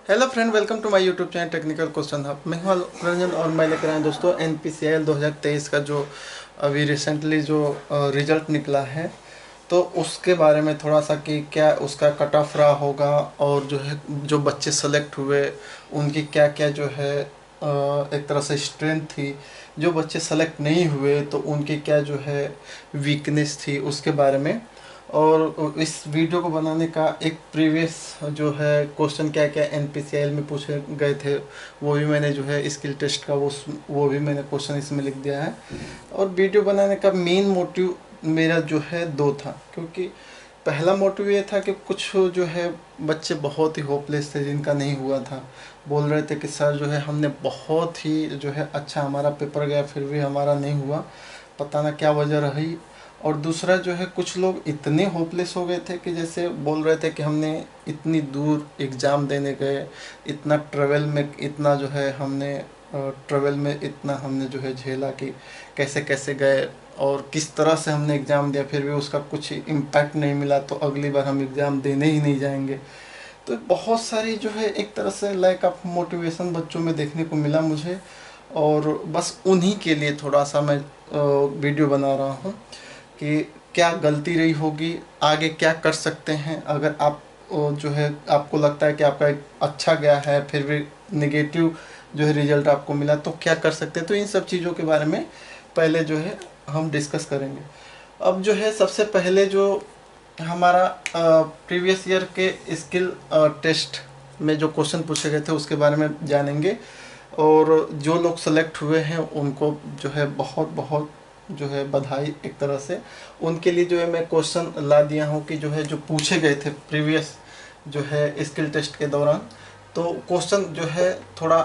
Hello friend, welcome to my YouTube channel technical question hub. मैं हूं रंजन और मैं लेकर आया दोस्तों NPCL 2023 का जो अभी रिसेंटली जो रिजल्ट निकला है, तो उसके बारे में थोड़ा सा कि क्या उसका कट ऑफ रहा होगा और जो है जो बच्चे सेलेक्ट हुए उनकी क्या क्या जो है एक तरह से स्ट्रेंथ थी। जो बच्चे सेलेक्ट नहीं हुए तो उनकी क्या जो है वीकनेस थी उसके बारे में। और इस वीडियो को बनाने का एक प्रीवियस जो है क्वेश्चन क्या क्या NPCL में पूछे गए थे वो भी मैंने जो है स्किल टेस्ट का वो भी मैंने क्वेश्चन इसमें लिख दिया है। और वीडियो बनाने का मेन मोटिव मेरा जो है दो था, क्योंकि पहला मोटिव ये था कि कुछ जो है बच्चे बहुत ही होपलेस थे जिनका नहीं हुआ था। बोल रहे थे कि सर जो है हमने बहुत ही जो है अच्छा हमारा पेपर गया फिर भी हमारा नहीं हुआ, पता ना क्या वजह रही। और दूसरा जो है कुछ लोग इतने होपलेस हो गए थे कि जैसे बोल रहे थे कि हमने इतनी दूर एग्ज़ाम देने गए, इतना ट्रेवल में इतना जो है हमने ट्रेवल में इतना हमने जो है झेला कि कैसे कैसे गए और किस तरह से हमने एग्ज़ाम दिया फिर भी उसका कुछ इम्पैक्ट नहीं मिला, तो अगली बार हम एग्ज़ाम देने ही नहीं जाएंगे। तो बहुत सारी जो है एक तरह से लैक ऑफ मोटिवेशन बच्चों में देखने को मिला मुझे। और बस उन्हीं के लिए थोड़ा सा मैं वीडियो बना रहा हूँ कि क्या गलती रही होगी, आगे क्या कर सकते हैं। अगर आप जो है आपको लगता है कि आपका एक अच्छा गया है फिर भी नेगेटिव जो है रिजल्ट आपको मिला, तो क्या कर सकते हैं। तो इन सब चीज़ों के बारे में पहले जो है हम डिस्कस करेंगे। अब जो है सबसे पहले जो हमारा प्रीवियस ईयर के स्किल टेस्ट में जो क्वेश्चन पूछे गए थे उसके बारे में जानेंगे। और जो लोग सेलेक्ट हुए हैं उनको जो है बहुत बहुत जो है बधाई एक तरह से। उनके लिए जो है मैं क्वेश्चन ला दिया हूँ कि जो है जो पूछे गए थे प्रीवियस जो है स्किल टेस्ट के दौरान, तो क्वेश्चन जो है थोड़ा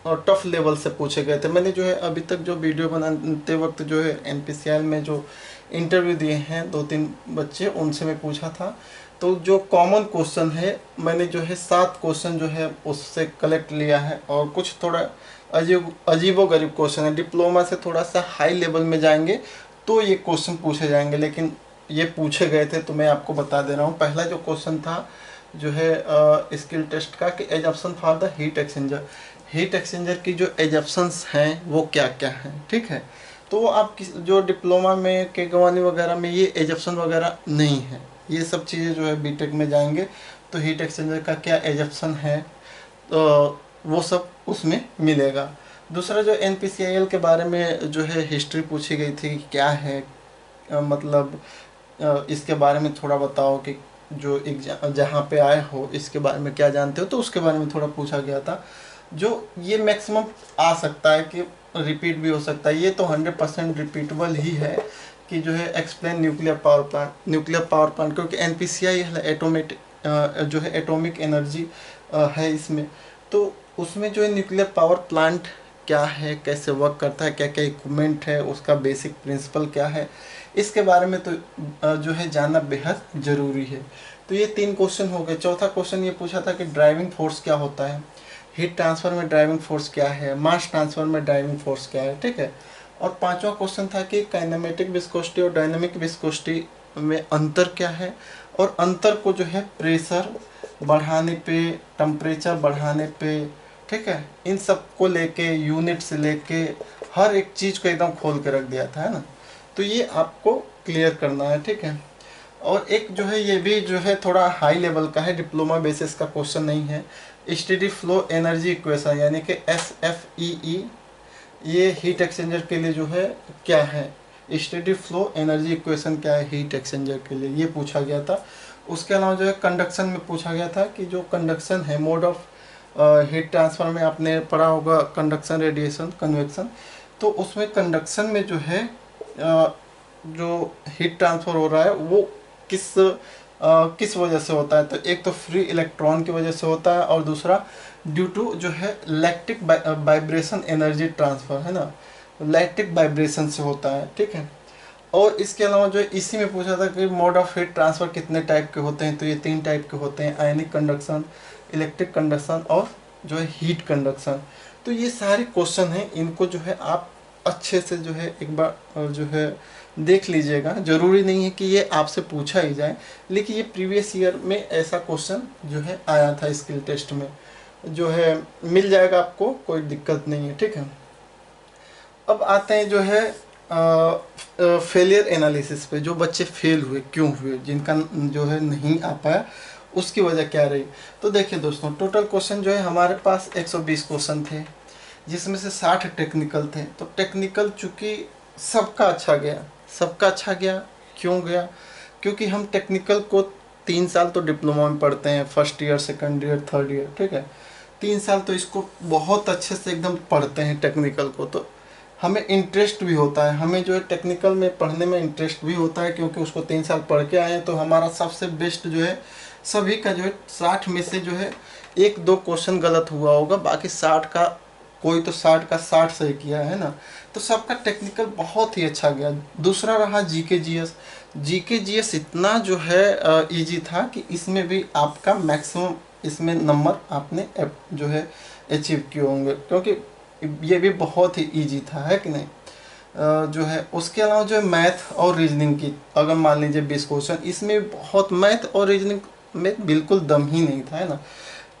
टफ लेवल से पूछे गए थे। मैंने जो है अभी तक जो वीडियो बनाते वक्त जो है NPCL में जो इंटरव्यू दिए हैं 2-3 बच्चे उनसे मैं पूछा था, तो जो कॉमन क्वेश्चन है मैंने जो है 7 क्वेश्चन जो है उससे कलेक्ट लिया है। और कुछ थोड़ा अजीबो गरीब क्वेश्चन है, डिप्लोमा से थोड़ा सा हाई लेवल में जाएंगे तो ये क्वेश्चन पूछे जाएंगे, लेकिन ये पूछे गए थे तो मैं आपको बता दे रहा हूँ। पहला जो क्वेश्चन था जो है स्किल टेस्ट का कि assumption for the heat exchanger, heat exchanger की जो एजप्शंस हैं वो क्या क्या हैं, ठीक है। तो आप जो डिप्लोमा में के गवानी वगैरह में ये एजप्शन वगैरह नहीं है, ये सब चीज़ें जो है बीटेक में जाएंगे तो हीट एक्सचेंजर का क्या एजप्शन है तो वो सब उसमें मिलेगा। दूसरा जो NPCL के बारे में जो है हिस्ट्री पूछी गई थी कि क्या है मतलब इसके बारे में थोड़ा बताओ कि जो जहाँ पे आए हो इसके बारे में क्या जानते हो, तो उसके बारे में थोड़ा पूछा गया था। जो ये मैक्सिमम आ सकता है कि रिपीट भी हो सकता है, ये तो 100% रिपीटेबल ही है कि जो है एक्सप्लेन न्यूक्लियर पावर प्लांट, क्योंकि NPCI एटोमेटिक जो है एटॉमिक एनर्जी है इसमें। तो उसमें जो है न्यूक्लियर पावर प्लांट क्या है, कैसे वर्क करता है, क्या क्या इक्विपमेंट है, उसका बेसिक प्रिंसिपल क्या है, इसके बारे में तो जो है जानना बेहद ज़रूरी है। तो ये 3 क्वेश्चन हो गए। चौथा क्वेश्चन ये पूछा था कि ड्राइविंग फोर्स क्या होता है, हीट ट्रांसफ़र में ड्राइविंग फोर्स क्या है, मास ट्रांसफ़र में ड्राइविंग फोर्स क्या है, ठीक है। और 5वां क्वेश्चन था कि काइनेमेटिक विस्कोसिटी और डायनामिक विस्कोसिटी में अंतर क्या है, और अंतर को जो है प्रेशर बढ़ाने पे, टेम्परेचर बढ़ाने पे, ठीक है, इन सब को लेके यूनिट से लेके हर एक चीज़ को एकदम खोल के रख दिया था, है ना। तो ये आपको क्लियर करना है, ठीक है। और एक जो है ये भी जो है थोड़ा हाई लेवल का है, डिप्लोमा बेसिस का क्वेश्चन नहीं है। स्टेडी फ्लो एनर्जी इक्वेशन यानी कि SFEE, ये हीट एक्सचेंजर के लिए जो है क्या है, स्टेडी फ्लो एनर्जी इक्वेशन क्या है हीट एक्सचेंजर के लिए, ये पूछा गया था। उसके अलावा जो है कंडक्शन में पूछा गया था कि जो कंडक्शन है मोड ऑफ हीट ट्रांसफ़र में आपने पढ़ा होगा कंडक्शन, रेडिएशन, कन्वेक्शन। तो उसमें कंडक्शन में जो है जो हीट ट्रांसफ़र हो रहा है वो किस वजह से होता है। तो एक तो फ्री इलेक्ट्रॉन की वजह से होता है और दूसरा ड्यू टू जो है लैक्टिक वाइब्रेशन एनर्जी ट्रांसफ़र, है ना, लैक्टिक वाइब्रेशन से होता है, ठीक है। और इसके अलावा जो इसी में पूछा था कि मोड ऑफ हीट ट्रांसफ़र कितने टाइप के होते हैं, तो ये 3 टाइप के होते हैं, आयनिक कंडक्शन, इलेक्ट्रिक कंडक्शन और जो है हीट कंडक्शन। तो ये सारे क्वेश्चन हैं, इनको जो है आप अच्छे से जो है एक बार जो है देख लीजिएगा। ज़रूरी नहीं है कि ये आपसे पूछा ही जाए, लेकिन ये प्रीवियस ईयर में ऐसा क्वेश्चन जो है आया था स्किल टेस्ट में। जो है मिल जाएगा आपको, कोई दिक्कत नहीं है, ठीक है। अब आते हैं जो है फेलियर एनालिसिस पे। जो बच्चे फेल हुए क्यों हुए, जिनका जो है नहीं आ पाया, उसकी वजह क्या रही। तो देखिए दोस्तों, टोटल क्वेश्चन जो है हमारे पास 120 क्वेश्चन थे, जिसमें से 60 टेक्निकल थे। तो टेक्निकल चूँकि सबका अच्छा गया, सबका अच्छा गया, क्यों गया, क्योंकि हम टेक्निकल को 3 साल तो डिप्लोमा में पढ़ते हैं, first year, second year, third year, ठीक है। 3 साल तो इसको बहुत अच्छे से एकदम पढ़ते हैं टेक्निकल को, तो हमें इंटरेस्ट भी होता है, हमें जो है टेक्निकल में पढ़ने में इंटरेस्ट भी होता है, क्योंकि उसको 3 साल पढ़ के आए हैं। तो हमारा सबसे बेस्ट जो है, सभी का जो है 60 में से जो है 1-2 क्वेश्चन गलत हुआ होगा, बाकी 60 का कोई तो 60 का 60 सही किया है ना। तो सबका टेक्निकल बहुत ही अच्छा गया। दूसरा रहा जीके जीएस। जीके जीएस इतना जो है इजी था कि इसमें भी आपका मैक्सिमम इसमें नंबर आपने जो है अचीव किए होंगे, क्योंकि ये भी बहुत ही इजी था, है कि नहीं। जो है उसके अलावा जो है मैथ और रीजनिंग की, अगर मान लीजिए 20 क्वेश्चन, इसमें बहुत मैथ और रीजनिंग में बिल्कुल दम ही नहीं था, है ना।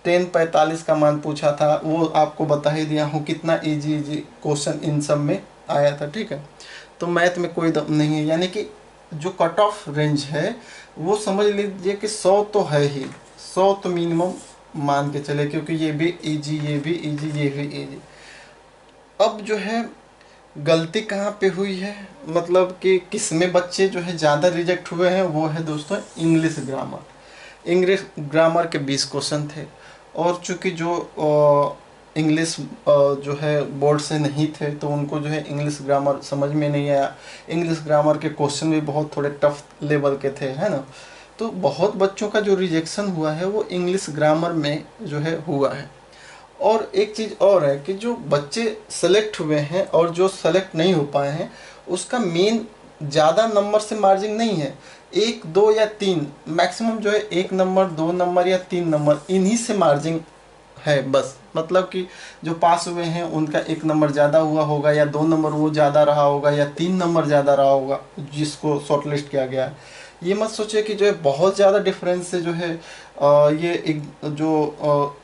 1045 का मान पूछा था, वो आपको बता ही दिया हूँ कितना इजी इजी क्वेश्चन इन सब में आया था, ठीक है। तो मैथ में कोई दम नहीं है, यानी कि जो कट ऑफ रेंज है वो समझ लीजिए कि 100 तो है ही, 100 तो मिनिमम मान के चले, क्योंकि ये भी इजी, ये भी इजी, ये भी इजी। अब जो है गलती कहाँ पे हुई है, मतलब कि किस में बच्चे जो है ज़्यादा रिजेक्ट हुए हैं, वो है दोस्तों इंग्लिश ग्रामर। इंग्लिश ग्रामर के 20 क्वेश्चन थे, और चूँकि जो इंग्लिश जो है बोर्ड से नहीं थे, तो उनको जो है इंग्लिश ग्रामर समझ में नहीं आया। इंग्लिश ग्रामर के क्वेश्चन भी बहुत थोड़े टफ लेवल के थे, है ना। तो बहुत बच्चों का जो रिजेक्शन हुआ है वो इंग्लिश ग्रामर में जो है हुआ है। और एक चीज़ और है कि जो बच्चे सेलेक्ट हुए हैं और जो सेलेक्ट नहीं हो पाए हैं, उसका मेन ज़्यादा नंबर से मार्जिन नहीं है, 1, 2 या 3, मैक्सिमम जो है 1 नंबर, 2 नंबर या 3 नंबर, इन्हीं से मार्जिन है बस। मतलब कि जो पास हुए हैं उनका 1 नंबर ज़्यादा हुआ होगा, या 2 नंबर वो ज़्यादा रहा होगा, या 3 नंबर ज़्यादा रहा होगा जिसको शॉर्टलिस्ट किया गया है। ये मत सोचिए कि जो है बहुत ज़्यादा डिफरेंस से जो है ये एक जो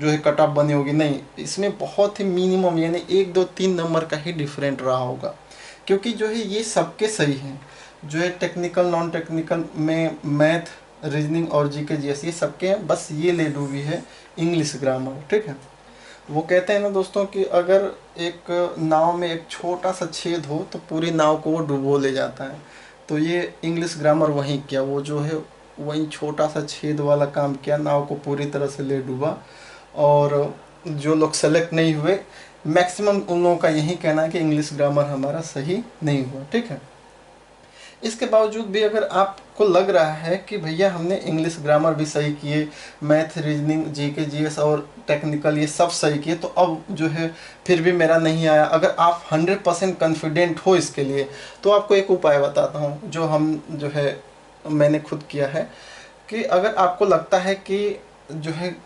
है कट ऑफ बनी होगी, नहीं। इसमें बहुत ही मिनिमम, यानी 1, 2, 3 नंबर का ही डिफरेंट रहा होगा, क्योंकि जो है ये सबके सही हैं। जो है टेक्निकल, नॉन टेक्निकल में मैथ, रीजनिंग और जीके जीएस, ये सबके हैं, बस ये ले डूबी है इंग्लिश ग्रामर, ठीक है। वो कहते हैं ना दोस्तों कि अगर एक नाव में एक छोटा सा छेद हो तो पूरी नाव को वो डुबो ले जाता है। तो ये इंग्लिश ग्रामर वही किया, वो जो है वही छोटा सा छेद वाला काम किया, नाव को पूरी तरह से ले डूबा। और जो लोग सेलेक्ट नहीं हुए, मैक्सिमम उन लोगों का यही कहना है कि इंग्लिश ग्रामर हमारा सही नहीं हुआ, ठीक है। इसके बावजूद भी अगर आपको लग रहा है कि भैया हमने इंग्लिश ग्रामर भी सही किए, मैथ, रीजनिंग, जीके जीएस और टेक्निकल ये सब सही किए, तो अब जो है फिर भी मेरा नहीं आया, अगर आप 100% कॉन्फिडेंट हो इसके लिए, तो आपको एक उपाय बताता हूँ जो हम जो है मैंने खुद किया है। कि अगर आपको लगता है कि जो है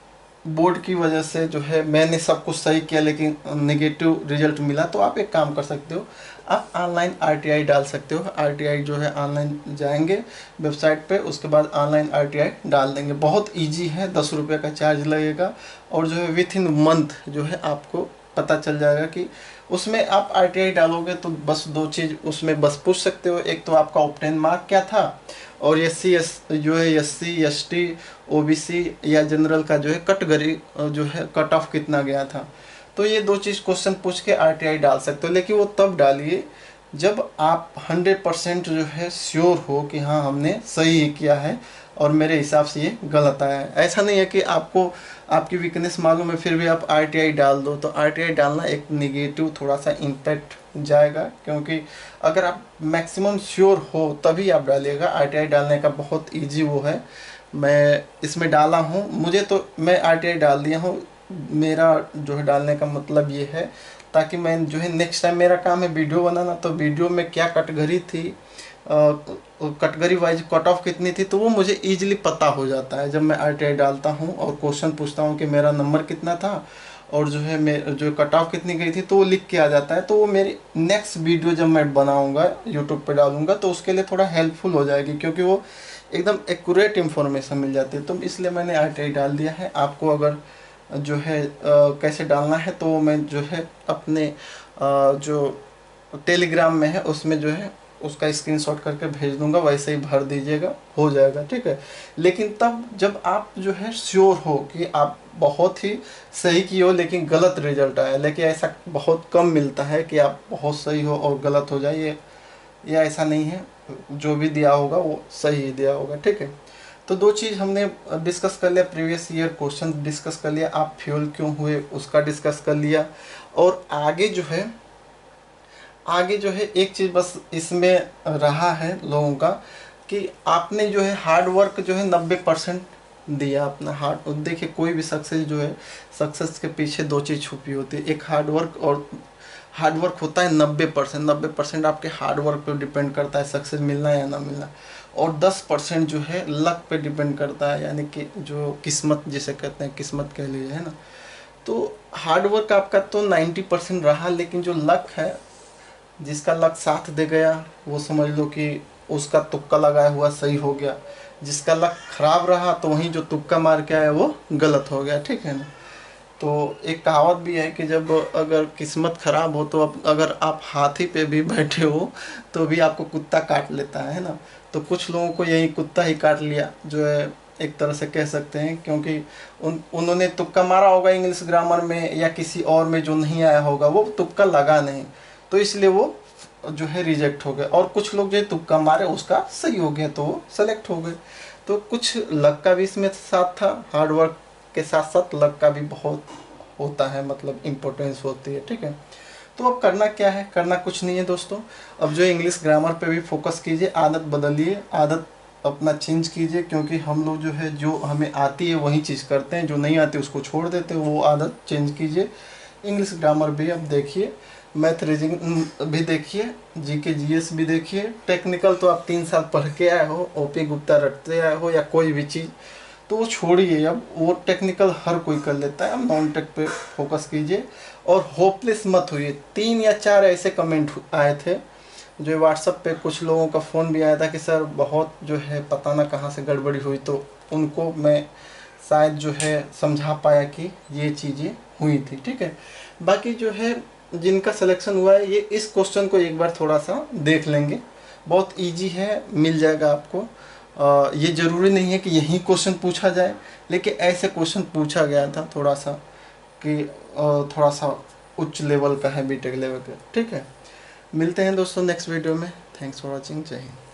बोर्ड की वजह से जो है मैंने सब कुछ सही किया लेकिन नेगेटिव रिजल्ट मिला, तो आप एक काम कर सकते हो, आप ऑनलाइन आरटीआई डाल सकते हो। आरटीआई जो है ऑनलाइन जाएंगे वेबसाइट पे, उसके बाद ऑनलाइन आरटीआई डाल देंगे। बहुत इजी है, 10 रुपये का चार्ज लगेगा, और जो है विथ इन मंथ जो है आपको पता चल जाएगा कि उसमें आप आरटीआई डालोगे तो बस 2 चीज़ उसमें बस पूछ सकते हो। एक तो आपका ऑब्टेन मार्क क्या था, और जो है एससी, एसटी, ओबीसी या जनरल का जो है कैटेगरी जो है कट ऑफ कितना गया था। तो ये 2 चीज़ क्वेश्चन पूछ के आरटीआई डाल सकते हो, लेकिन वो तब डालिए जब आप 100% जो है श्योर हो कि हाँ हमने सही ही किया है और मेरे हिसाब से ये गलत आया है। ऐसा नहीं है कि आपको आपकी वीकनेस मालूम है फिर भी आप आरटीआई डाल दो, तो आरटीआई डालना एक निगेटिव थोड़ा सा इम्पैक्ट जाएगा, क्योंकि अगर आप मैक्सिमम श्योर हो तभी आप डालिएगा। आरटीआई डालने का बहुत इजी वो है, मैं इसमें डाला हूँ, मुझे तो मैं आरटीआई डाल दिया हूँ। मेरा जो है डालने का मतलब ये है ताकि मैं जो है नेक्स्ट टाइम, मेरा काम है वीडियो बनाना, तो वीडियो में क्या कैटेगरी थी, कैटेगरी वाइज कट ऑफ कितनी थी, तो वो इजीली ईजिली पता हो जाता है जब मैं आरटीआई डालता हूँ और क्वेश्चन पूछता हूँ कि मेरा नंबर कितना था और जो है जो कट ऑफ कितनी गई थी, तो वो लिख के आ जाता है। तो वो मेरी नेक्स्ट वीडियो जब मैं बनाऊँगा यूट्यूब पे डालूँगा तो उसके लिए थोड़ा हेल्पफुल हो जाएगी, क्योंकि वो एकदम एक्यूरेट इन्फॉर्मेशन मिल जाती है। तो इसलिए मैंने आरटीआई डाल दिया है। आपको अगर जो है कैसे डालना है, तो मैं जो है अपने जो टेलीग्राम में है उसमें जो है उसका स्क्रीनशॉट करके भेज दूंगा, वैसे ही भर दीजिएगा, हो जाएगा, ठीक है। लेकिन तब जब आप जो है श्योर हो कि आप बहुत ही सही किए हो लेकिन गलत रिजल्ट आया, लेकिन ऐसा बहुत कम मिलता है कि आप बहुत सही हो और गलत हो जाए, ये ऐसा नहीं है। जो भी दिया होगा वो सही ही दिया होगा, ठीक है। तो दो चीज़ हमने डिस्कस कर लिया, प्रीवियस ईयर क्वेश्चन डिस्कस कर लिया, आप फेल क्यों हुए उसका डिस्कस कर लिया। और आगे जो है एक चीज़ बस इसमें रहा है लोगों का कि आपने जो है हार्ड वर्क जो है 90% दिया अपना हार्ड। देखिए कोई भी सक्सेस जो है, सक्सेस के पीछे दो चीज़ छुपी होती है, एक हार्ड वर्क, और हार्ड वर्क होता है 90%। 90% आपके हार्ड वर्क पे डिपेंड करता है सक्सेस मिलना या ना मिलना, और 10% जो है लक पे डिपेंड करता है, यानी कि जो किस्मत जिसे कहते हैं, किस्मत कह लीजिए, है ना। तो हार्ड वर्क आपका तो 90% रहा, लेकिन जो लक है, जिसका लक साथ दे गया वो समझ लो कि उसका तुक्का लगाया हुआ सही हो गया। जिसका लक खराब रहा तो वहीं जो तुक्का मार के आया वो गलत हो गया, ठीक है ना। तो एक कहावत भी है कि जब अगर किस्मत खराब हो तो अगर आप हाथी पे भी बैठे हो तो भी आपको कुत्ता काट लेता है ना। तो कुछ लोगों को यही कुत्ता ही काट लिया, जो है एक तरह से कह सकते हैं, क्योंकि उन्होंने तुक्का मारा होगा इंग्लिश ग्रामर में या किसी और में जो नहीं आया होगा, वो तुक्का लगा नहीं, तो इसलिए वो जो है रिजेक्ट हो गए। और कुछ लोग जो है तुक्का मारे उसका सही हो गया तो वो सेलेक्ट हो गए। तो कुछ लक का भी इसमें साथ था, हार्ड वर्क के साथ साथ लक का भी बहुत होता है, मतलब इम्पोर्टेंस होती है, ठीक है। तो अब करना क्या है, करना कुछ नहीं है दोस्तों। अब जो इंग्लिश ग्रामर पे भी फोकस कीजिए, आदत बदलिए, आदत अपना चेंज कीजिए, क्योंकि हम लोग जो है जो हमें आती है वही चीज़ करते हैं, जो नहीं आती उसको छोड़ देते हैं। वो आदत चेंज कीजिए। इंग्लिश ग्रामर भी अब देखिए, मैथ रीजनिंग भी देखिए, जीके जीएस भी देखिए। टेक्निकल तो आप 3 साल पढ़ के आए हो, ओपी गुप्ता रटते आए हो, या कोई भी चीज़, तो वो छोड़िए। अब वो टेक्निकल हर कोई कर लेता है, अब नॉन टेक पे फोकस कीजिए और होपलेस मत होइए। 3 या 4 ऐसे कमेंट आए थे जो व्हाट्सएप पे, कुछ लोगों का फ़ोन भी आया था कि सर बहुत जो है पता ना कहाँ से गड़बड़ी हुई, तो उनको मैं शायद जो है समझा पाया कि ये चीज़ें हुई थी, ठीक है। बाकी जो है जिनका सिलेक्शन हुआ है, ये इस क्वेश्चन को एक बार थोड़ा सा देख लेंगे, बहुत इजी है, मिल जाएगा आपको। ये ज़रूरी नहीं है कि यही क्वेश्चन पूछा जाए, लेकिन ऐसे क्वेश्चन पूछा गया था थोड़ा सा कि थोड़ा सा उच्च लेवल का है, बीटेक लेवल का, ठीक है। मिलते हैं दोस्तों नेक्स्ट वीडियो में। Thanks for watching. जय हिंद।